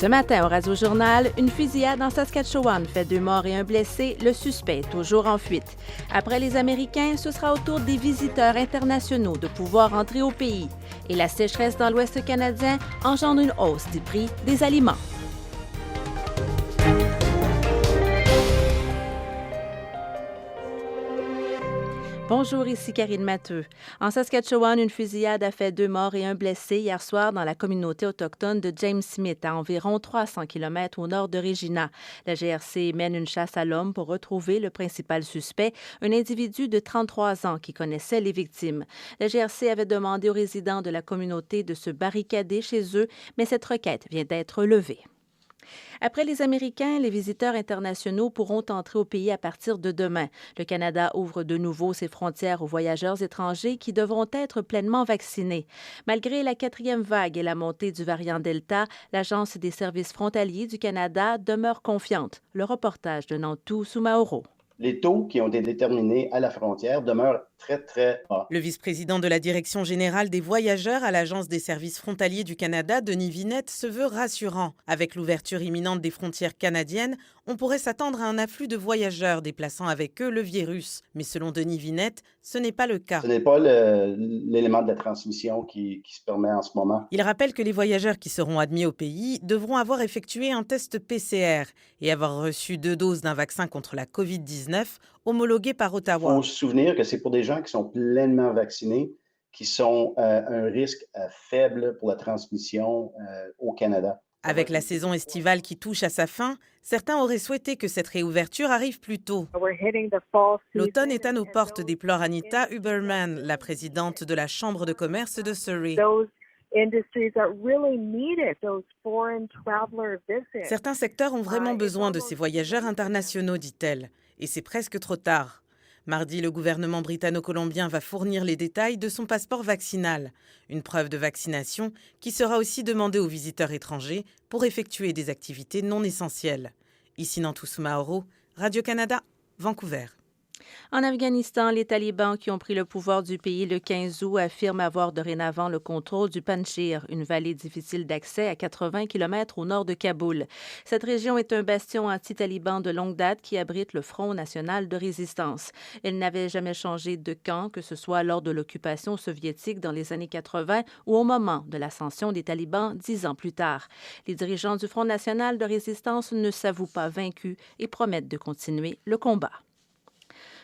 Ce matin, au Radio-Journal, une fusillade en Saskatchewan fait 2 morts et un blessé. Le suspect est toujours en fuite. Après les Américains, ce sera au tour des visiteurs internationaux de pouvoir entrer au pays. Et la sécheresse dans l'Ouest canadien engendre une hausse des prix des aliments. Bonjour, ici Karine Matteux. En Saskatchewan, une fusillade a fait 2 morts et un blessé hier soir dans la communauté autochtone de James Smith, à environ 300 km au nord de Regina. La GRC mène une chasse à l'homme pour retrouver le principal suspect, un individu de 33 ans qui connaissait les victimes. La GRC avait demandé aux résidents de la communauté de se barricader chez eux, mais cette requête vient d'être levée. Après les Américains, les visiteurs internationaux pourront entrer au pays à partir de demain. Le Canada ouvre de nouveau ses frontières aux voyageurs étrangers qui devront être pleinement vaccinés. Malgré la 4e vague et la montée du variant Delta, l'Agence des services frontaliers du Canada demeure confiante. Le reportage de Nantou Soumaoro. Les taux qui ont été déterminés à la frontière demeurent très, très bas. Le vice-président de la Direction générale des voyageurs à l'Agence des services frontaliers du Canada, Denis Vinette, se veut rassurant. Avec l'ouverture imminente des frontières canadiennes, on pourrait s'attendre à un afflux de voyageurs déplaçant avec eux le virus. Mais selon Denis Vinette, ce n'est pas le cas. Ce n'est pas l'élément de la transmission qui se permet en ce moment. Il rappelle que les voyageurs qui seront admis au pays devront avoir effectué un test PCR et avoir reçu 2 doses d'un vaccin contre la COVID-19 homologué par Ottawa. Il faut se souvenir que c'est pour des gens qui sont pleinement vaccinés, qui sont un risque faible pour la transmission au Canada. Avec la saison estivale qui touche à sa fin, certains auraient souhaité que cette réouverture arrive plus tôt. L'automne est à nos portes, déplore Anita Huberman, la présidente de la Chambre de commerce de Surrey. Certains secteurs ont vraiment besoin de ces voyageurs internationaux, dit-elle, et c'est presque trop tard. Mardi, le gouvernement britanno-colombien va fournir les détails de son passeport vaccinal, une preuve de vaccination qui sera aussi demandée aux visiteurs étrangers pour effectuer des activités non essentielles. Ici Nantou Soumaoro, Radio-Canada, Vancouver. En Afghanistan, les talibans qui ont pris le pouvoir du pays le 15 août affirment avoir dorénavant le contrôle du Panjshir, une vallée difficile d'accès à 80 km au nord de Kaboul. Cette région est un bastion anti-taliban de longue date qui abrite le Front national de résistance. Elle n'avait jamais changé de camp, que ce soit lors de l'occupation soviétique dans les années 80 ou au moment de l'ascension des talibans 10 ans plus tard. Les dirigeants du Front national de résistance ne s'avouent pas vaincus et promettent de continuer le combat.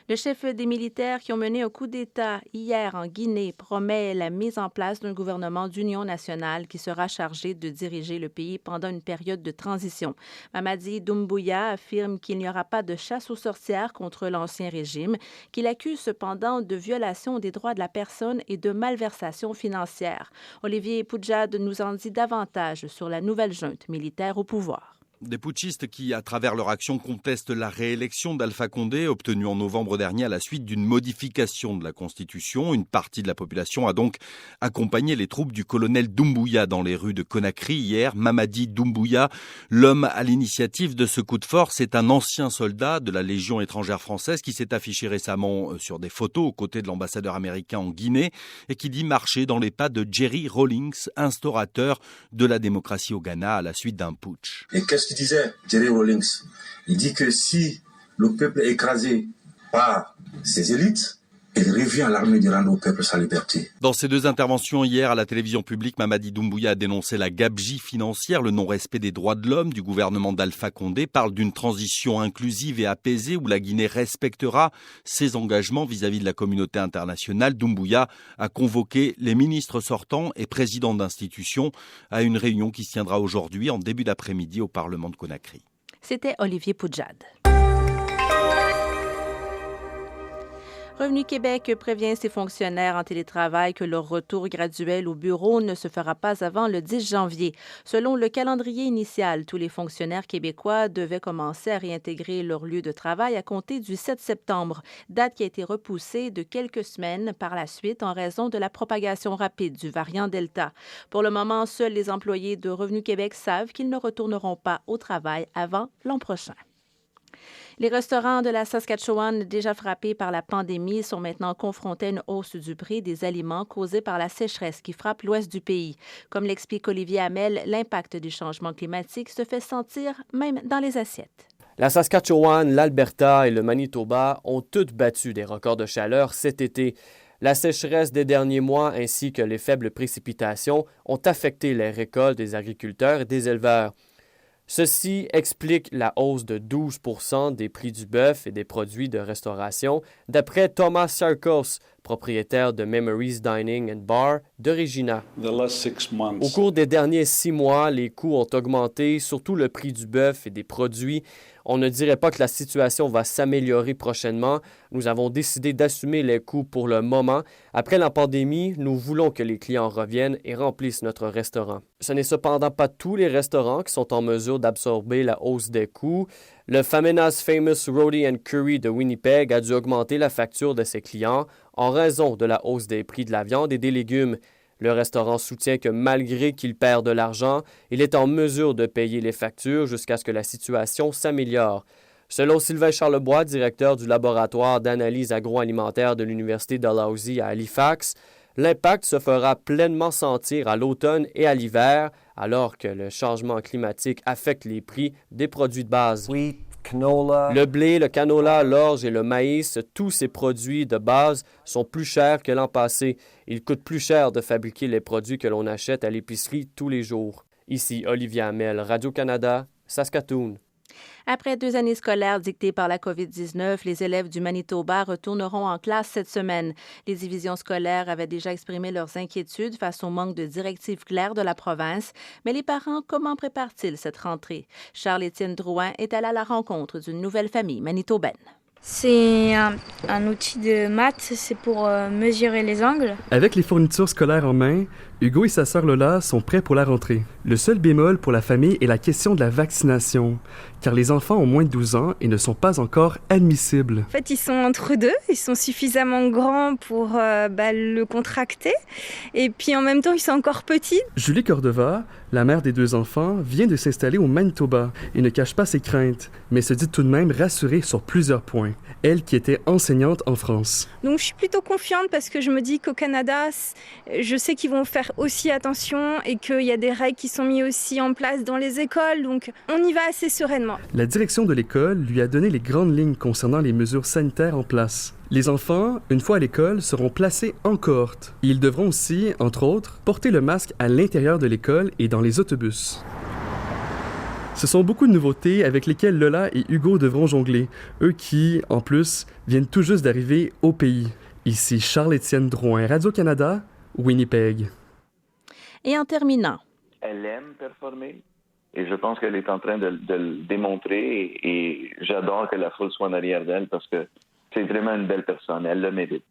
Le chef des militaires qui ont mené un coup d'État hier en Guinée promet la mise en place d'un gouvernement d'union nationale qui sera chargé de diriger le pays pendant une période de transition. Mamadi Doumbouya affirme qu'il n'y aura pas de chasse aux sorcières contre l'ancien régime, qu'il accuse cependant de violation des droits de la personne et de malversation financière. Olivier Poujade nous en dit davantage sur la nouvelle junte militaire au pouvoir. Des putschistes qui, à travers leur action, contestent la réélection d'Alpha Condé, obtenue en novembre dernier à la suite d'une modification de la Constitution. Une partie de la population a donc accompagné les troupes du colonel Doumbouya dans les rues de Conakry hier. Mamadi Doumbouya, l'homme à l'initiative de ce coup de force, est un ancien soldat de la Légion étrangère française qui s'est affiché récemment sur des photos aux côtés de l'ambassadeur américain en Guinée et qui dit marcher dans les pas de Jerry Rawlings, instaurateur de la démocratie au Ghana à la suite d'un putsch. Et qu'est-ce qu'il disait, Jerry Rawlings? Il dit que si le peuple est écrasé par ses élites, il revient à l'armée de rendre au peuple sa liberté. Dans ces 2 interventions hier à la télévision publique, Mamadi Doumbouya a dénoncé la gabegie financière, le non-respect des droits de l'homme du gouvernement d'Alpha Condé, parle d'une transition inclusive et apaisée où la Guinée respectera ses engagements vis-à-vis de la communauté internationale. Doumbouya a convoqué les ministres sortants et présidents d'institutions à une réunion qui se tiendra aujourd'hui en début d'après-midi au Parlement de Conakry. C'était Olivier Poujade. Revenu Québec prévient ses fonctionnaires en télétravail que leur retour graduel au bureau ne se fera pas avant le 10 janvier. Selon le calendrier initial, tous les fonctionnaires québécois devaient commencer à réintégrer leur lieu de travail à compter du 7 septembre, date qui a été repoussée de quelques semaines par la suite en raison de la propagation rapide du variant Delta. Pour le moment, seuls les employés de Revenu Québec savent qu'ils ne retourneront pas au travail avant l'an prochain. Les restaurants de la Saskatchewan, déjà frappés par la pandémie, sont maintenant confrontés à une hausse du prix des aliments causée par la sécheresse qui frappe l'ouest du pays. Comme l'explique Olivier Hamel, l'impact du changement climatique se fait sentir même dans les assiettes. La Saskatchewan, l'Alberta et le Manitoba ont toutes battu des records de chaleur cet été. La sécheresse des derniers mois ainsi que les faibles précipitations ont affecté les récoltes des agriculteurs et des éleveurs. Ceci explique la hausse de 12 % des prix du bœuf et des produits de restauration, d'après Thomas Sarkos, propriétaire de Memories Dining and Bar de Regina. Au cours des derniers 6 mois, les coûts ont augmenté, surtout le prix du bœuf et des produits. On ne dirait pas que la situation va s'améliorer prochainement. Nous avons décidé d'assumer les coûts pour le moment. Après la pandémie, nous voulons que les clients reviennent et remplissent notre restaurant. Ce n'est cependant pas tous les restaurants qui sont en mesure d'absorber la hausse des coûts. Le Famena's Famous Roti and Curry de Winnipeg a dû augmenter la facture de ses clients en raison de la hausse des prix de la viande et des légumes. Le restaurant soutient que malgré qu'il perd de l'argent, il est en mesure de payer les factures jusqu'à ce que la situation s'améliore. Selon Sylvain Charlebois, directeur du laboratoire d'analyse agroalimentaire de l'Université Dalhousie à Halifax, l'impact se fera pleinement sentir à l'automne et à l'hiver, alors que le changement climatique affecte les prix des produits de base. Le blé, le canola, l'orge et le maïs, tous ces produits de base sont plus chers que l'an passé. Il coûte plus cher de fabriquer les produits que l'on achète à l'épicerie tous les jours. Ici Olivier Hamel, Radio-Canada, Saskatoon. Après 2 années scolaires dictées par la COVID-19, les élèves du Manitoba retourneront en classe cette semaine. Les divisions scolaires avaient déjà exprimé leurs inquiétudes face au manque de directives claires de la province. Mais les parents, comment préparent-ils cette rentrée? Charles-Étienne Drouin est allé à la rencontre d'une nouvelle famille manitobaine. C'est un outil de maths, c'est pour mesurer les angles. Avec les fournitures scolaires en main, Hugo et sa sœur Lola sont prêts pour la rentrée. Le seul bémol pour la famille est la question de la vaccination, car les enfants ont moins de 12 ans et ne sont pas encore admissibles. En fait, ils sont entre deux, ils sont suffisamment grands pour le contracter, et puis en même temps, ils sont encore petits. Julie Cordova, la mère des 2 enfants, vient de s'installer au Manitoba et ne cache pas ses craintes, mais se dit tout de même rassurée sur plusieurs points. Elle qui était enseignante en France. Donc je suis plutôt confiante parce que je me dis qu'au Canada, je sais qu'ils vont faire aussi attention et qu'il y a des règles qui sont mises aussi en place dans les écoles, donc on y va assez sereinement. La direction de l'école lui a donné les grandes lignes concernant les mesures sanitaires en place. Les enfants, une fois à l'école, seront placés en cohorte. Ils devront aussi, entre autres, porter le masque à l'intérieur de l'école et dans les autobus. Ce sont beaucoup de nouveautés avec lesquelles Lola et Hugo devront jongler, eux qui, en plus, viennent tout juste d'arriver au pays. Ici Charles-Étienne Drouin, Radio-Canada, Winnipeg. Et en terminant. Elle aime performer et je pense qu'elle est en train de le démontrer et j'adore que la foule soit en arrière d'elle parce que c'est vraiment une belle personne, elle le mérite.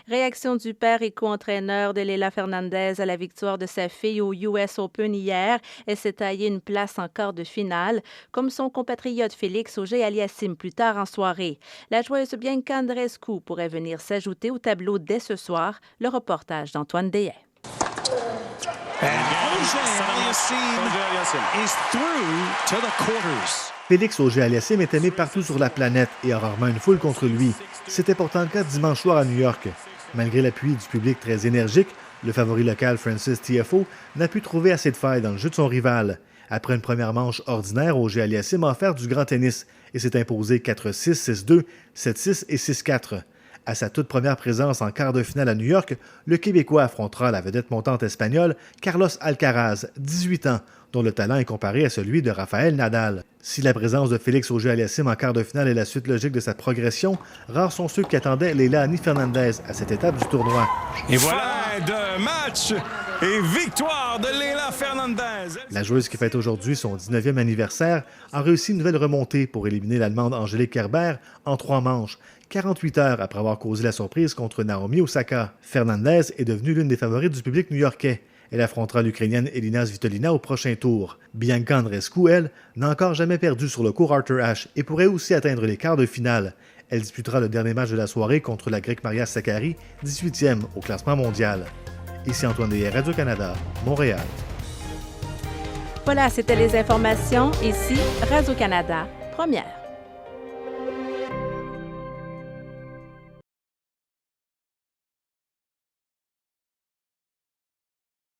Réaction du père et co-entraîneur de Leila Fernandez à la victoire de sa fille au US Open hier. Elle s'est taillée une place en quart de finale, comme son compatriote Félix Auger-Aliassime plus tard en soirée. La joueuse Bianca Andreescu pourrait venir s'ajouter au tableau dès ce soir. Le reportage d'Antoine Dehaye. Félix Auger-Aliassime est aimé partout sur la planète et a rarement une foule contre lui. C'était pourtant le cas dimanche soir à New York. Malgré l'appui du public très énergique, le favori local Francis Tiafoe n'a pu trouver assez de failles dans le jeu de son rival. Après une première manche ordinaire, Auger-Aliassime a offert du grand tennis et s'est imposé 4-6, 6-2, 7-6 et 6-4. À sa toute première présence en quart de finale à New York, le Québécois affrontera la vedette montante espagnole Carlos Alcaraz, 18 ans, dont le talent est comparé à celui de Rafael Nadal. Si la présence de Félix Auger-Aliassime en quart de finale est la suite logique de sa progression, rares sont ceux qui attendaient Leila Fernandez à cette étape du tournoi. Et voilà de match et victoire de Leila Fernandez. La joueuse qui fête aujourd'hui son 19e anniversaire a réussi une nouvelle remontée pour éliminer l'Allemande Angélique Kerber en 3 manches, 48 heures après avoir causé la surprise contre Naomi Osaka. Fernandez est devenue l'une des favorites du public new-yorkais. Elle affrontera l'Ukrainienne Elina Svitolina au prochain tour. Bianca Andreescu, elle, n'a encore jamais perdu sur le court Arthur Ashe et pourrait aussi atteindre les quarts de finale. Elle disputera le dernier match de la soirée contre la Grecque Maria Sakkari, 18e au classement mondial. Ici Antoine Dehaye, Radio-Canada, Montréal. Voilà, c'était les informations. Ici, Radio-Canada, première.